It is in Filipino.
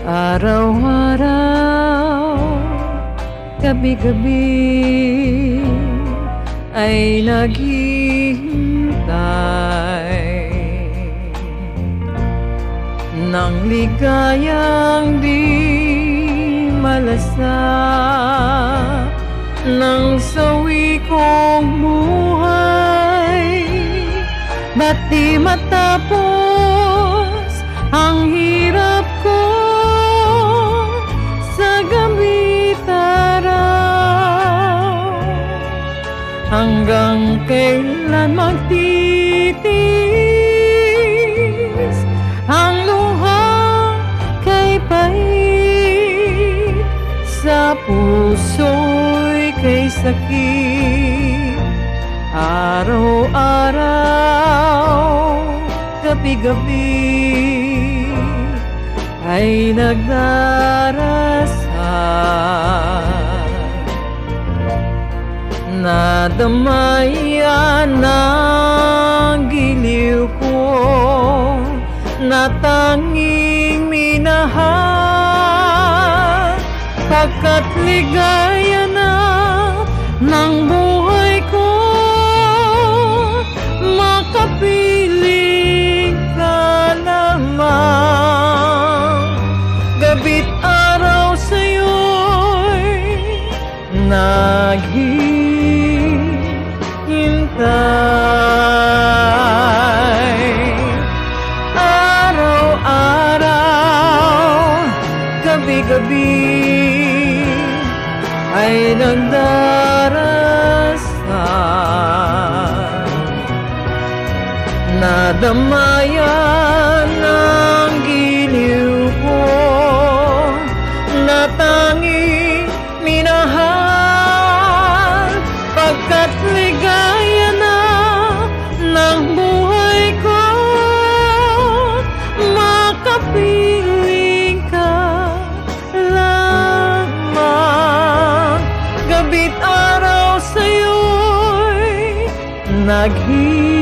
Araw-araw, gabi-gabi ay naghihintay ng ligayang di malasa ng sawi kong buhay. Ba't di matapos ang hirap ko sa gabi't araw? Hanggang kailan magtitiis ang luha kay pait, sa puso'y kay sakit? Araw-araw, gabi-gabi ay nagdarasal. Nadamayan ng giliw ko na tanging minahal, pagkat ligaya na ng buhay ko, makapiling ka lamang. Gabi't araw sa'yo'y naghihintay. Araw-araw, gabi-gabi ay nagdarasal. Nadamayan ng giliw ko na tanging minahal, pagkat ligaya na ng buhay ko, makapiling ka lamang. Gabi't araw sa'yo'y naghihintay.